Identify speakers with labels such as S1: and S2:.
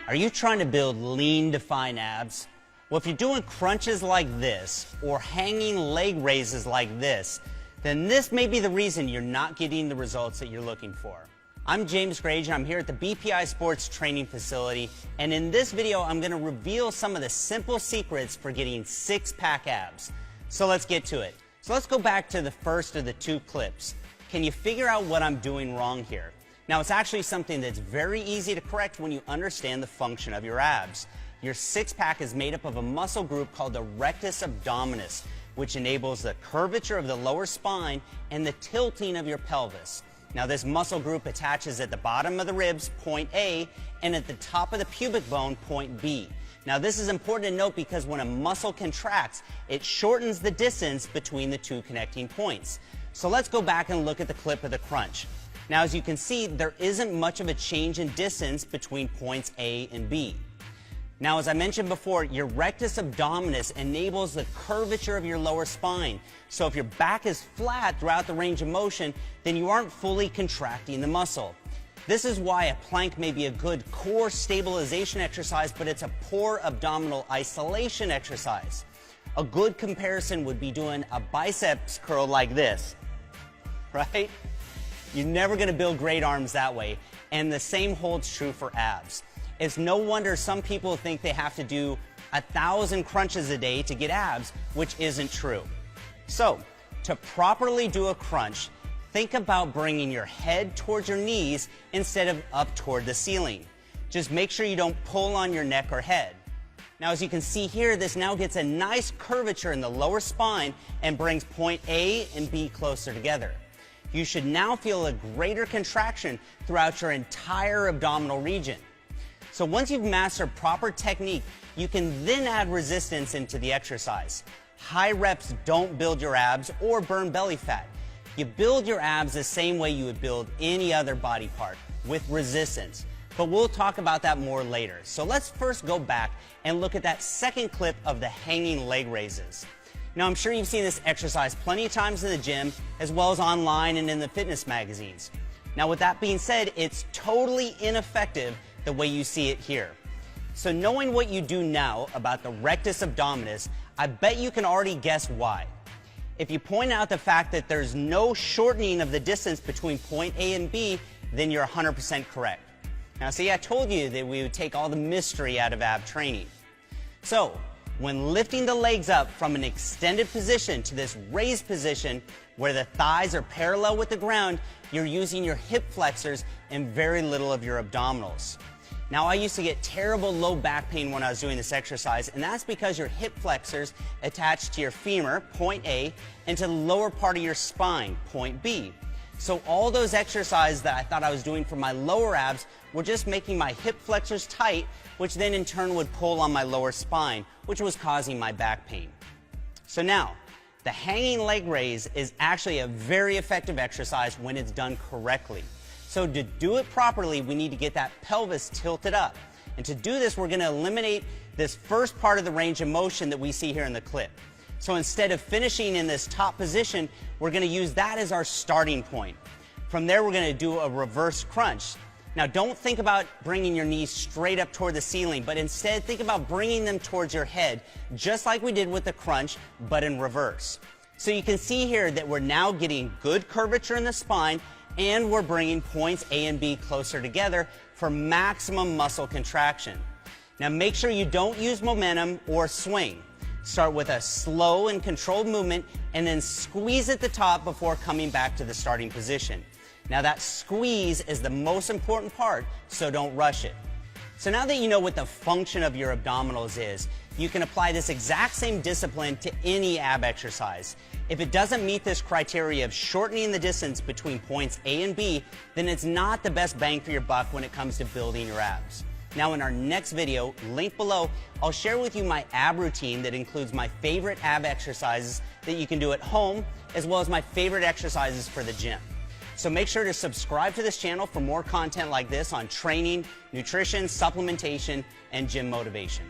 S1: Are you trying to build lean, defined abs? Well, if you're doing crunches like this or hanging leg raises like this, then this may be the reason you're not getting the results that you're looking for. I'm James Grage, and I'm here at the BPI Sports Training Facility, and in this video I'm going to reveal some of the simple secrets for getting six-pack abs. So let's get to it. So let's go back to the first of the two clips. Can you figure out what I'm doing wrong here? Now, it's actually something that's very easy to correct when you understand the function of your abs. Your six-pack is made up of a muscle group called the rectus abdominis, which enables the curvature of the lower spine and the tilting of your pelvis. Now, this muscle group attaches at the bottom of the ribs, point A, and at the top of the pubic bone, point B. Now, this is important to note because when a muscle contracts, it shortens the distance between the two connecting points. So let's go back and look at the clip of the crunch. Now, as you can see, there isn't much of a change in distance between points A and B. Now, as I mentioned before, your rectus abdominis enables the curvature of your lower spine. So if your back is flat throughout the range of motion, then you aren't fully contracting the muscle. This is why a plank may be a good core stabilization exercise, but it's a poor abdominal isolation exercise. A good comparison would be doing a biceps curl like this, right? You're never going to build great arms that way, and the same holds true for abs. It's no wonder some people think they have to do 1,000 crunches a day to get abs, which isn't true. So, to properly do a crunch, think about bringing your head towards your knees instead of up toward the ceiling. Just make sure you don't pull on your neck or head. Now, as you can see here, this now gets a nice curvature in the lower spine and brings point A and B closer together. You should now feel a greater contraction throughout your entire abdominal region. So once you've mastered proper technique, you can then add resistance into the exercise. High reps don't build your abs or burn belly fat. You build your abs the same way you would build any other body part, with resistance. But we'll talk about that more later. So let's first go back and look at that second clip of the hanging leg raises. Now, I'm sure you've seen this exercise plenty of times in the gym, as well as online and in the fitness magazines. Now, with that being said, it's totally ineffective the way you see it here. So knowing what you do now about the rectus abdominis, I bet you can already guess why. If you point out the fact that there's no shortening of the distance between point A and B, then you're 100% correct. Now, see, I told you that we would take all the mystery out of ab training. So, when lifting the legs up from an extended position to this raised position where the thighs are parallel with the ground, you're using your hip flexors and very little of your abdominals. Now, I used to get terrible low back pain when I was doing this exercise, and that's because your hip flexors attach to your femur, point A, and to the lower part of your spine, point B. So all those exercises that I thought I was doing for my lower abs were just making my hip flexors tight, which then in turn would pull on my lower spine, which was causing my back pain. So now, the hanging leg raise is actually a very effective exercise when it's done correctly. So to do it properly, we need to get that pelvis tilted up. And to do this, we're going to eliminate this first part of the range of motion that we see here in the clip. So instead of finishing in this top position, we're going to use that as our starting point. From there, we're going to do a reverse crunch. Now, don't think about bringing your knees straight up toward the ceiling, but instead think about bringing them towards your head, just like we did with the crunch, but in reverse. So you can see here that we're now getting good curvature in the spine, and we're bringing points A and B closer together for maximum muscle contraction. Now, make sure you don't use momentum or swing. Start with a slow and controlled movement and then squeeze at the top before coming back to the starting position. Now, that squeeze is the most important part, so don't rush it. So now that you know what the function of your abdominals is, you can apply this exact same discipline to any ab exercise. If it doesn't meet this criteria of shortening the distance between points A and B, then it's not the best bang for your buck when it comes to building your abs. Now, in our next video, linked below, I'll share with you my ab routine that includes my favorite ab exercises that you can do at home, as well as my favorite exercises for the gym. So make sure to subscribe to this channel for more content like this on training, nutrition, supplementation, and gym motivation.